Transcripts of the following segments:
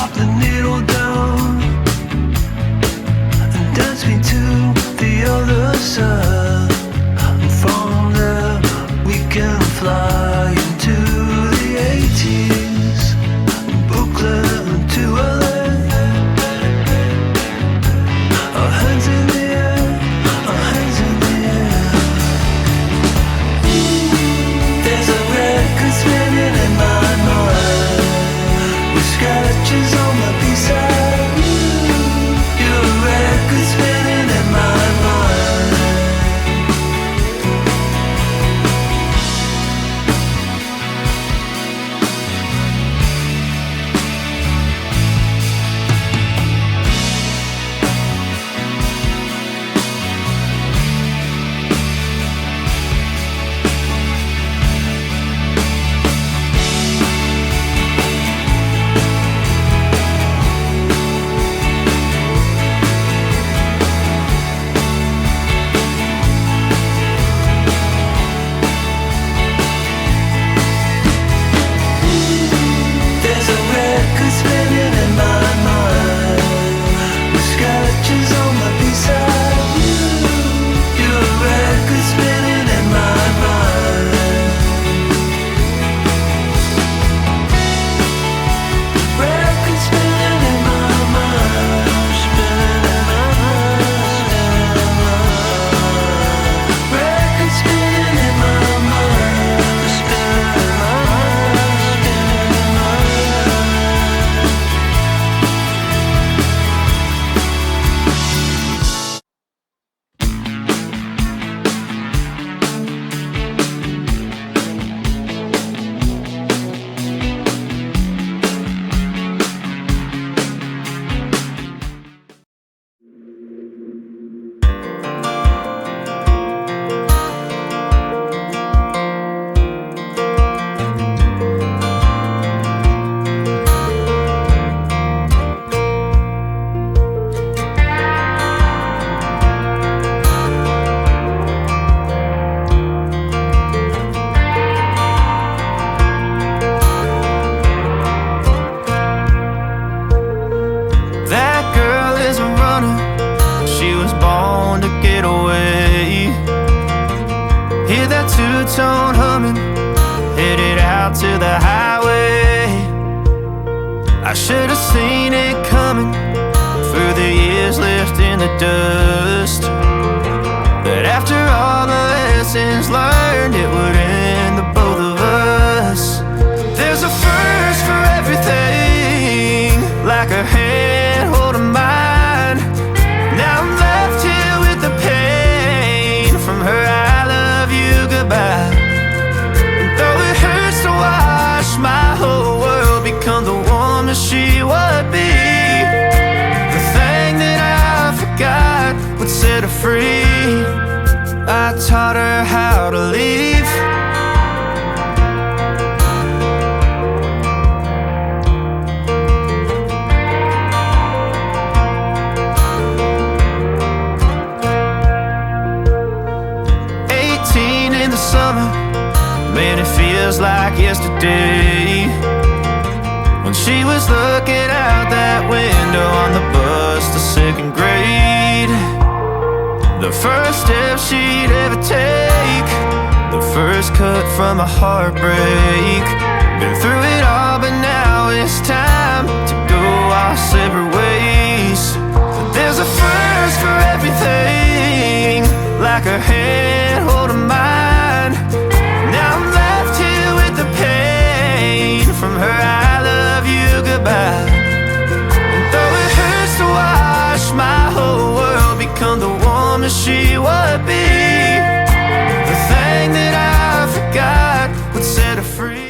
drop the needle down and dance me to the other side. And from there we can fly into the 80s, Brooklyn to LA. Our hands in the air, our hands in the air. There's a record spinning in my mind, with scratches on the B-side. You're a record spinning in my mind. There's a record spinning in my mind, with scratches on the B-side. You're a record spinning in my mind. Record spinning in my mind, spinning in my mind. Record spinning in my mind, spinning in my mind, spinning in my mind. That girl is a runner, she was born to get away. Hear that two-tone humming, headed out to the highway. I should have seen it coming through the years left in the dust, that after all the lessons learned, it would end the both of us. There's a first for everything, like a hand holding mine. Now I'm left here with the pain from her I love you goodbye. And though it hurts to watch my whole world become the woman she would be, the thing that I forgot would set her free. I taught her how to leave. In the summer, man, it feels like yesterday, when she was looking out that window on the bus to second grade. The first step she'd ever take, the first cut from a heartbreak. Been through it all, but now it's time to go our separate ways. But there's a first for everything, like her hand holding mine. Now I'm left here with the pain from her I love you goodbye. And though it hurts to watch my whole world become the woman she would be, the thing that I forgot would set her free.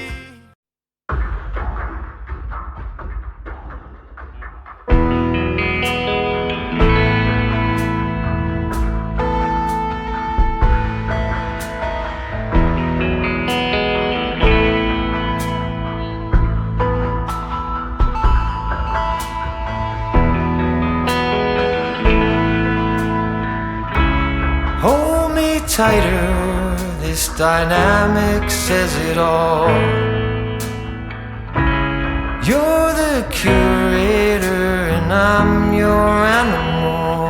Hold me tighter, this dynamic says it all. You're the curator I'm your animal.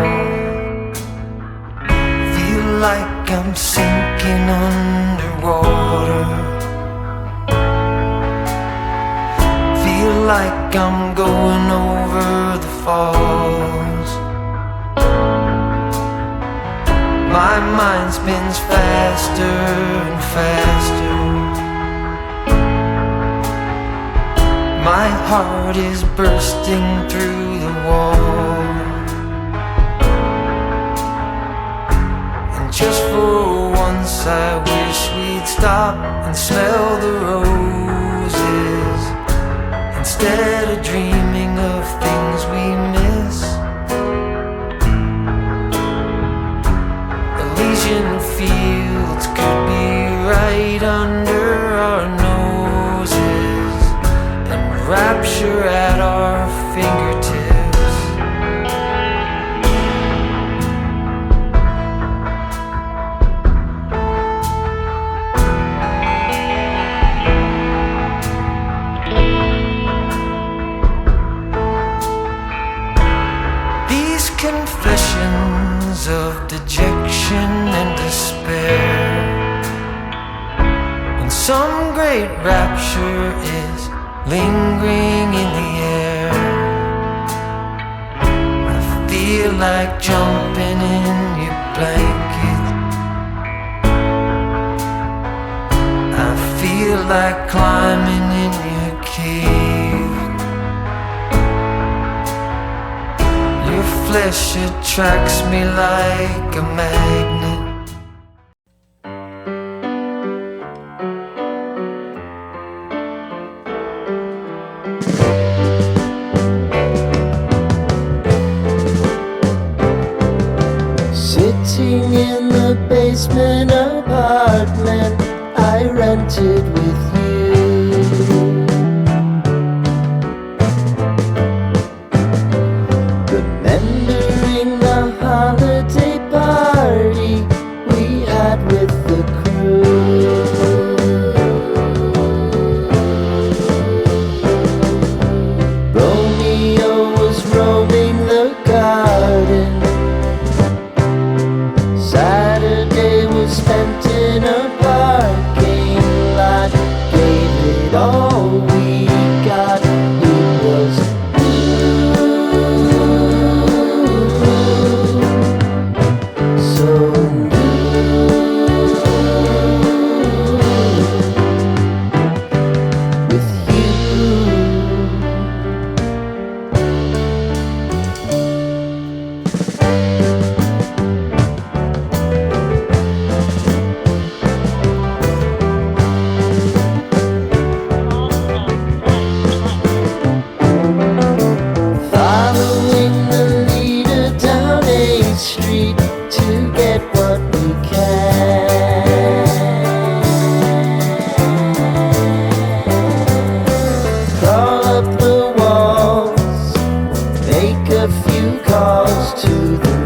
Feel like I'm sinking underwater. Feel like I'm going over the falls. My mind spins faster and faster. My heart is bursting through the wall. And just for once I wish we'd stop and smell the roses, instead of dreaming of things we miss. Elysian fields could be right under our noses, and rapture at our fingertips. These confessions of dejection and despair, when some great rapture is lingering in the air, I feel like jumping in your blanket. I feel like climbing in your cave. Your flesh attracts me like a magnet. Sitting in the basement apartment I rented with you, remembering the holiday party we had with the crew. Romeo was roaming the garden. Saturday was spent in a parking lot. Gave it all we got. It was so with you. Following the leader down 8th Street to get what we can. Crawl up the walls, make a few calls to the